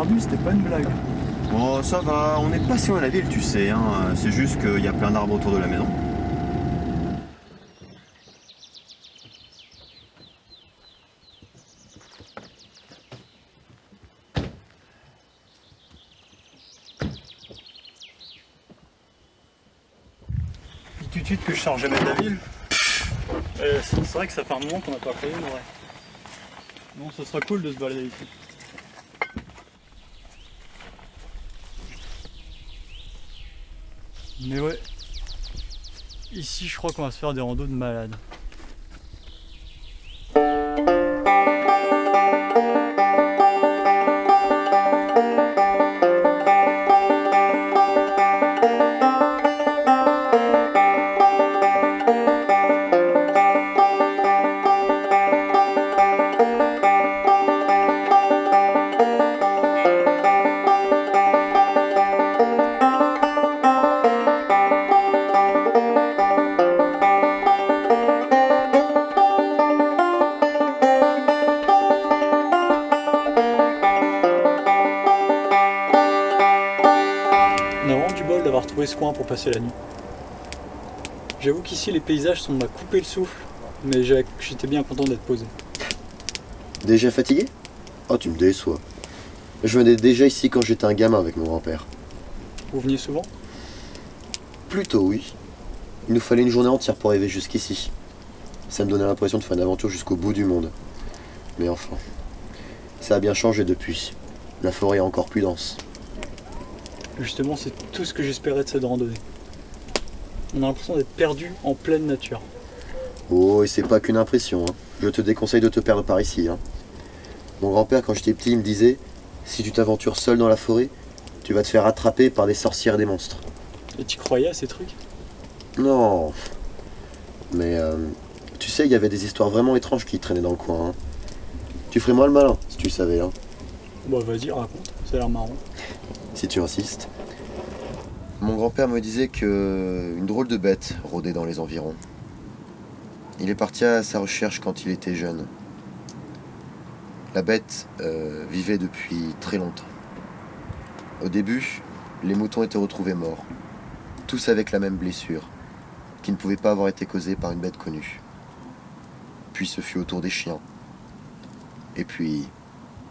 perdu, c'était pas une blague. Oh, ça va, on n'est pas si loin de la ville, tu sais, hein. C'est juste qu'il y a plein d'arbres autour de la maison. Dis tout de suite que je sors jamais de la ville. C'est vrai que ça fait un moment qu'on n'a pas créé une vraie. Bon, ce sera cool de se balader ici. Mais ouais, ici je crois qu'on va se faire des randos de malade. On a vraiment du bol d'avoir trouvé ce coin pour passer la nuit. J'avoue qu'ici les paysages sont à couper le souffle, mais j'étais bien content d'être posé. Déjà fatigué? Oh, tu me déçois. Je venais déjà ici quand j'étais un gamin avec mon grand-père. Vous veniez souvent? Plutôt oui. Il nous fallait une journée entière pour arriver jusqu'ici. Ça me donnait l'impression de faire une aventure jusqu'au bout du monde. Mais enfin, ça a bien changé depuis. La forêt est encore plus dense. Justement, c'est tout ce que j'espérais de cette randonnée. On a l'impression d'être perdu en pleine nature. Oh, et c'est pas qu'une impression, hein. Je te déconseille de te perdre par ici, hein. Mon grand-père, quand j'étais petit, il me disait « Si tu t'aventures seul dans la forêt, tu vas te faire attraper par des sorcières et des monstres. Et tu croyais à ces trucs? » Non. Mais, tu sais, il y avait des histoires vraiment étranges qui traînaient dans le coin, hein. Tu ferais moins le malin, si tu savais, hein. Bah vas-y, raconte, ça a l'air marrant. Si tu insistes. Mon grand-père me disait que une drôle de bête rôdait dans les environs. Il est parti à sa recherche quand il était jeune. La bête vivait depuis très longtemps. Au début, les moutons étaient retrouvés morts, tous avec la même blessure, qui ne pouvait pas avoir été causée par une bête connue. Puis ce fut au tour des chiens. Et puis,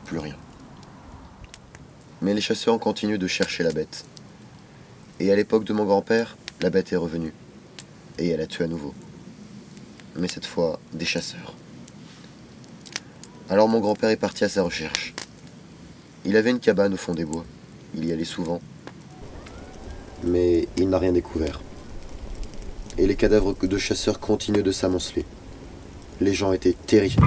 plus rien. Mais les chasseurs ont continué de chercher la bête. Et à l'époque de mon grand-père, la bête est revenue. Et elle a tué à nouveau. Mais cette fois, des chasseurs. Alors mon grand-père est parti à sa recherche. Il avait une cabane au fond des bois. Il y allait souvent. Mais il n'a rien découvert. Et les cadavres de chasseurs continuent de s'amonceler. Les gens étaient terrifiés.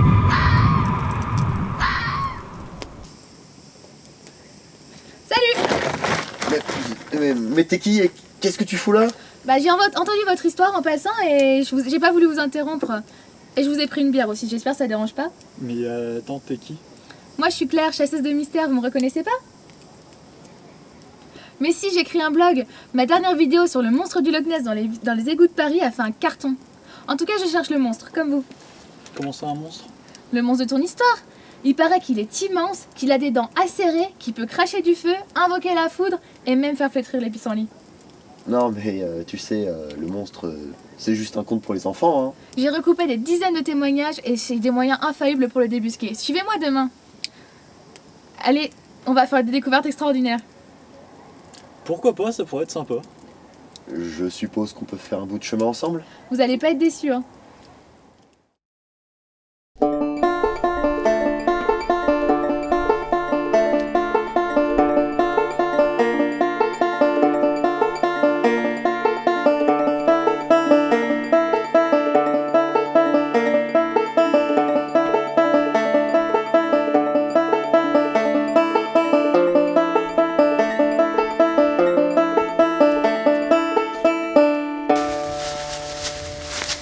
Mais t'es qui et qu'est-ce que tu fous là? Bah j'ai entendu votre histoire en passant et j'ai pas voulu vous interrompre. Et je vous ai pris une bière aussi, j'espère que ça dérange pas. Mais attends, t'es qui? Moi je suis Claire, chasseuse de mystère, vous me reconnaissez pas? Mais si, j'ai écrit un blog. Ma dernière vidéo sur le monstre du Loch Ness dans les égouts de Paris a fait un carton. En tout cas, je cherche le monstre, comme vous. Comment ça, un monstre? Le monstre de ton histoire. Il paraît qu'il est immense, qu'il a des dents acérées, qu'il peut cracher du feu, invoquer la foudre et même faire flétrir les pissenlits. Non mais tu sais, le monstre, c'est juste un conte pour les enfants, hein. J'ai recoupé des dizaines de témoignages et j'ai des moyens infaillibles pour le débusquer. Suivez-moi demain. Allez, on va faire des découvertes extraordinaires. Pourquoi pas, ça pourrait être sympa. Je suppose qu'on peut faire un bout de chemin ensemble? Vous allez pas être déçus, hein.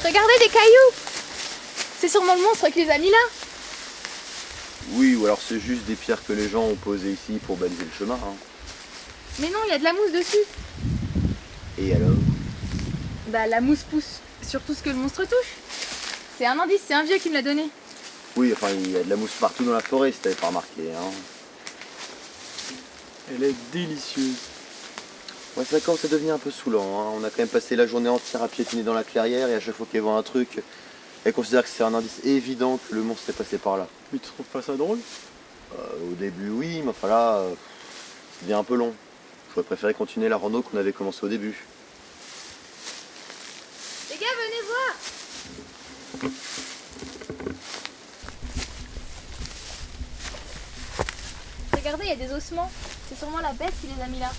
Regardez des cailloux! C'est sûrement le monstre qui les a mis là. Oui, ou alors c'est juste des pierres que les gens ont posées ici pour baliser le chemin, hein. Mais non, il y a de la mousse dessus. Et alors? Bah la mousse pousse sur tout ce que le monstre touche. C'est un indice, c'est un vieux qui me l'a donné. Oui, enfin, il y a de la mousse partout dans la forêt, si t'avais pas remarqué, hein. Elle est délicieuse. Ouais, ça commence à devenir un peu saoulant. Hein. On a quand même passé la journée entière à piétiner dans la clairière et à chaque fois qu'elle voit un truc, elle considère que c'est un indice évident que le monstre est passé par là. Mais tu trouves pas ça drôle? Au début, oui, mais enfin là, ça devient un peu long. J'aurais préféré continuer la rando qu'on avait commencé au début. Les gars, venez voir. Regardez, il y a des ossements. C'est sûrement la bête qui les a mis là.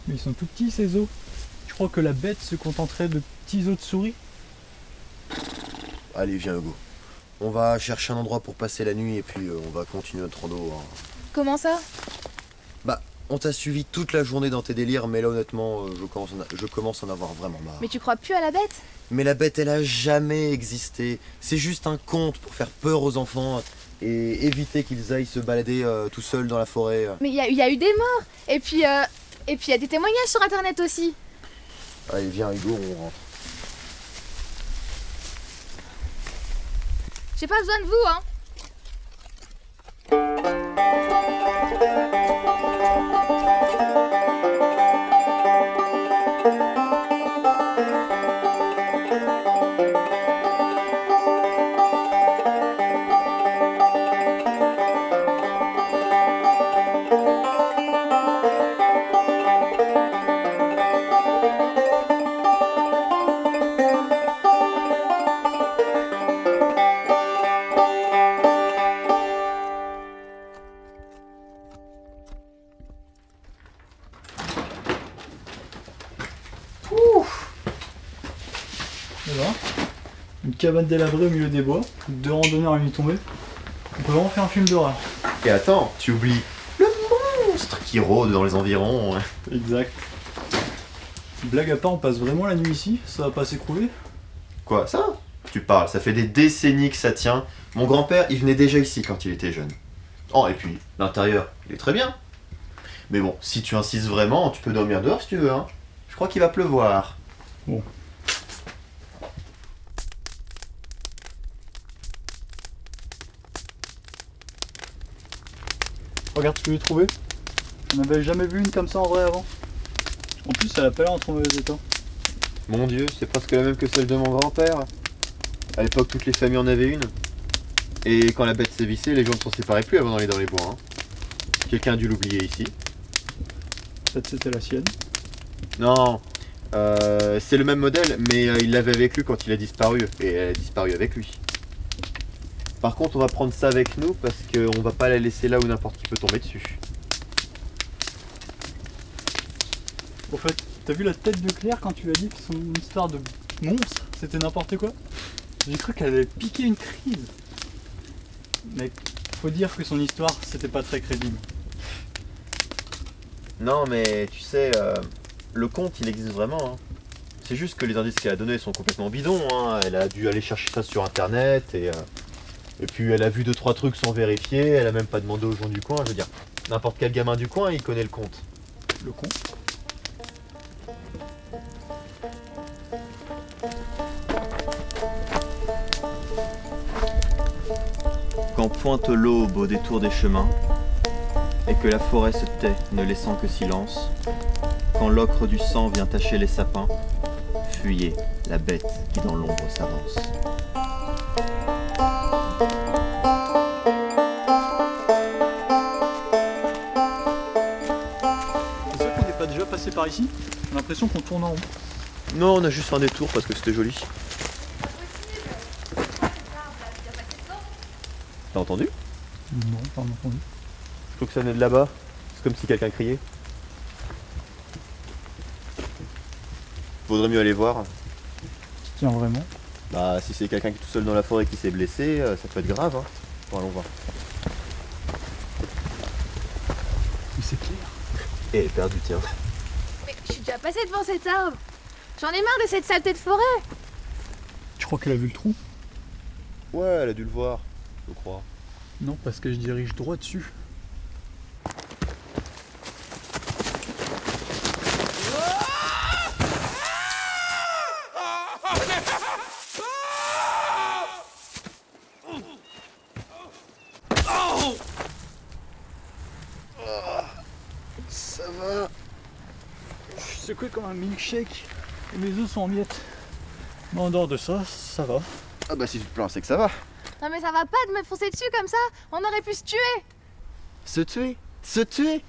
Mais ils sont tout petits ces os. Je crois que la bête se contenterait de petits os de souris. Allez, viens Hugo. On va chercher un endroit pour passer la nuit et puis on va continuer notre rando. Hein. Comment ça? Bah, on t'a suivi toute la journée dans tes délires, mais là honnêtement, je commence à en avoir vraiment marre. Mais tu crois plus à la bête? Mais la bête, elle a jamais existé. C'est juste un conte pour faire peur aux enfants et éviter qu'ils aillent se balader tout seuls dans la forêt. Mais il y a eu des morts. Et puis il y a des témoignages sur internet aussi. Allez, viens Hugo, on rentre. J'ai pas besoin de vous, hein. Voilà. Une cabane délabrée au milieu des bois, deux randonneurs à nuit tombée. On peut vraiment faire un film d'horreur. Et attends, tu oublies le monstre qui rôde dans les environs. Exact. Blague à part, on passe vraiment la nuit ici? Ça va pas s'écrouler? Quoi, ça? Tu parles, ça fait des décennies que ça tient. Mon grand-père, il venait déjà ici quand il était jeune. Oh, et puis, l'intérieur, il est très bien. Mais bon, si tu insistes vraiment, tu peux dormir dehors si tu veux, hein. Je crois qu'il va pleuvoir. Bon. Regarde ce que j'ai trouvé. On n'avait jamais vu une comme ça en vrai avant. En plus, elle a pas l'air en trop mauvais état. Mon Dieu, c'est presque la même que celle de mon grand-père. À l'époque, toutes les familles en avaient une. Et quand la bête s'est vissée, les gens ne s'en séparaient plus avant d'aller dans les bois. Hein. Quelqu'un a dû l'oublier ici. Peut-être c'était la sienne. Non, c'est le même modèle, mais il l'avait avec lui quand il a disparu. Et elle a disparu avec lui. Par contre, on va prendre ça avec nous parce qu'on va pas la laisser là où n'importe qui peut tomber dessus. Au fait, t'as vu la tête de Claire quand tu lui as dit que son histoire de monstre, c'était n'importe quoi? J'ai cru qu'elle avait piqué une crise. Mais faut dire que son histoire, c'était pas très crédible. Non, mais tu sais, le conte, il existe vraiment. Hein. C'est juste que les indices qu'elle a donnés sont complètement bidons. Hein. Elle a dû aller chercher ça sur internet et puis elle a vu 2-3 trucs sans vérifier. Elle a même pas demandé aux gens du coin. Je veux dire, n'importe quel gamin du coin, il connaît le conte. Le con. Quand pointe l'aube au détour des chemins, et que la forêt se tait, ne laissant que silence, quand l'ocre du sang vient tacher les sapins, fuyez la bête qui dans l'ombre s'avance. C'est sûr qu'on n'est pas déjà passé par ici? J'ai l'impression qu'on tourne en rond. Non, on a juste fait un détour parce que c'était joli. T'as entendu? Non, pas entendu. Je trouve que ça venait de là-bas. C'est comme si quelqu'un criait. Vaudrait mieux aller voir. Tiens, vraiment. Bah, si c'est quelqu'un qui est tout seul dans la forêt qui s'est blessé, ça peut être grave. Hein. Bon, allons voir. Mais c'est Claire. Et elle est perdue, tiens. Mais je suis déjà passée devant cet arbre. J'en ai marre de cette saleté de forêt. Tu crois qu'elle a vu le trou? Ouais, elle a dû le voir, je crois. Non, parce que je dirige droit dessus. Je suis secoué comme un milkshake et mes os sont en miettes. Mais en dehors de ça, ça va. Ah bah si tu te plains, c'est que ça va. Non mais ça va pas de me foncer dessus comme ça. On aurait pu se tuer. Se tuer? Se tuer?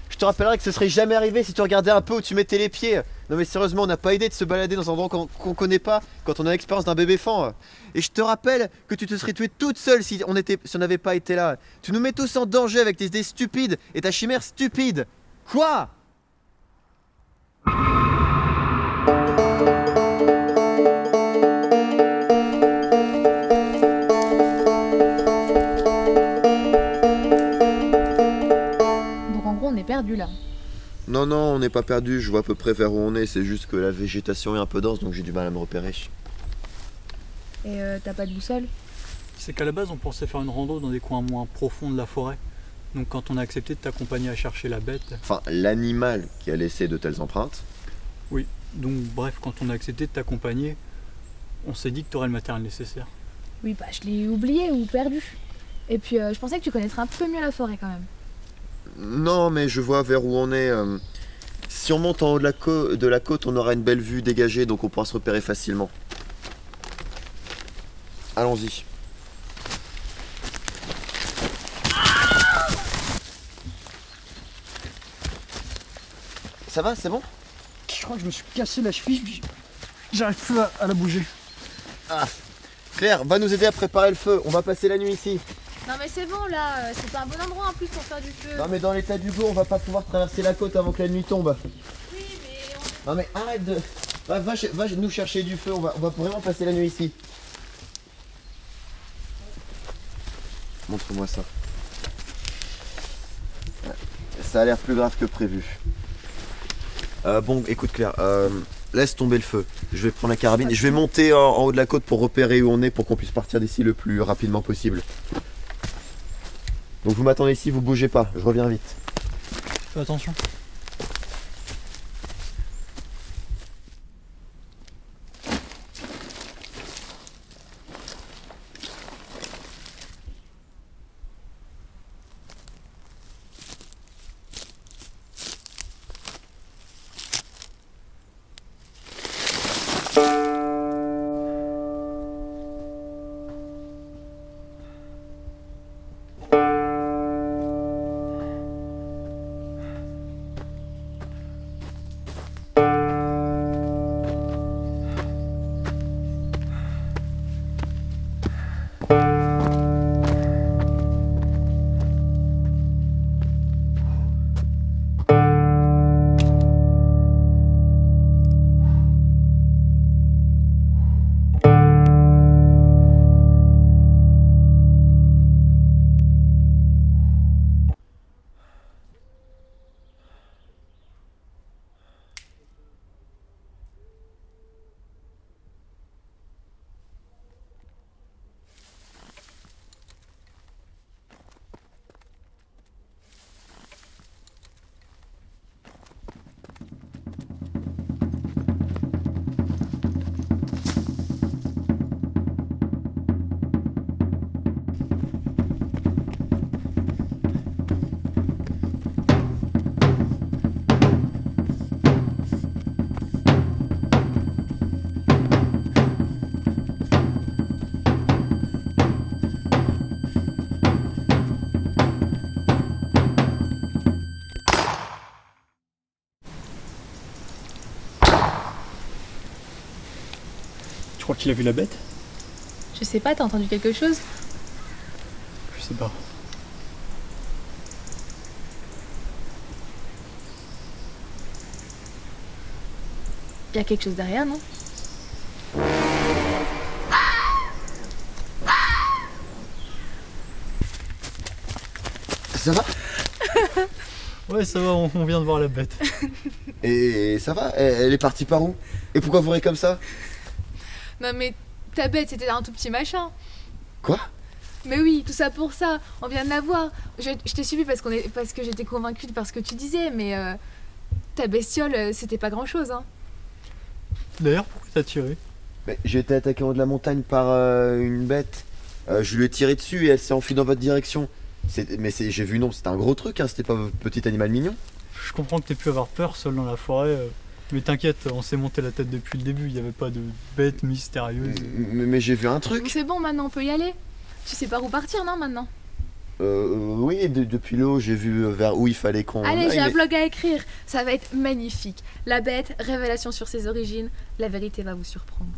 Je te rappellerai que ce serait jamais arrivé si tu regardais un peu où tu mettais les pieds. Non mais sérieusement, on n'a pas idée de se balader dans un endroit qu'on connaît pas quand on a l'expérience d'un bébé fan. Et je te rappelle que tu te serais tuée toute seule si on n'avait pas été là. Tu nous mets tous en danger avec tes idées stupides et ta chimère stupide. Quoi? Donc en gros on est perdu là. Non, non, on n'est pas perdu, je vois à peu près vers où on est, c'est juste que la végétation est un peu dense donc j'ai du mal à me repérer. Et t'as pas de boussole? C'est qu'à la base, on pensait faire une rando dans des coins moins profonds de la forêt. Donc quand on a accepté de t'accompagner à chercher la bête, Enfin, l'animal qui a laissé de telles empreintes. donc bref, quand on a accepté de t'accompagner, on s'est dit que t'aurais le matériel nécessaire. Oui bah je l'ai oublié ou perdu. Et puis je pensais que tu connaîtrais un peu mieux la forêt quand même. Non, mais je vois vers où on est. Si on monte en haut de la côte, on aura une belle vue dégagée, donc on pourra se repérer facilement. Allons-y. Ça va, c'est bon? Je crois que je me suis cassé la cheville, puis j'arrive plus à la bouger. Ah, Claire, va nous aider à préparer le feu, on va passer la nuit ici. Non mais c'est bon là, c'est pas un bon endroit en plus pour faire du feu. Non mais dans l'état d'Hugo, on va pas pouvoir traverser la côte avant que la nuit tombe. Oui mais Non mais arrête de... Va nous chercher du feu, on va vraiment passer la nuit ici. Montre-moi ça. Ouais, ça a l'air plus grave que prévu. Bon, écoute Claire, laisse tomber le feu. Je vais prendre la carabine et je vais monter en haut de la côte pour repérer où on est pour qu'on puisse partir d'ici le plus rapidement possible. Donc vous m'attendez ici, vous bougez pas, je reviens vite. Fais attention. Tu crois qu'il a vu la bête? je sais pas, t'as entendu quelque chose? Je sais pas. Y a quelque chose derrière, non? Ça va? Ouais, ça va, on vient de voir la bête. Et ça va? Elle est partie par où? Et pourquoi vous riez comme ça? Non mais ta bête c'était un tout petit machin. Quoi? Mais oui, tout ça pour ça, on vient de la voir. Je t'ai suivi parce que j'étais convaincue par ce que tu disais, mais ta bestiole c'était pas grand chose hein. D'ailleurs, pourquoi t'as tiré? Mais j'ai été attaqué en haut de la montagne par une bête. Je lui ai tiré dessus et elle s'est enfuie dans votre direction. J'ai vu non, c'était un gros truc, hein, c'était pas votre petit animal mignon. je comprends que t'aies pu avoir peur seul dans la forêt. Mais t'inquiète, on s'est monté la tête depuis le début. Il n'y avait pas de bête mystérieuse. Mais j'ai vu un Bon, truc. c'est bon, maintenant on peut y aller. Tu sais par où partir, non, maintenant? Oui, depuis le haut, j'ai vu vers où il fallait qu'on Allez, aille, j'ai un mais- blog à écrire. Ça va être magnifique. La bête, révélation sur ses origines. La vérité va vous surprendre.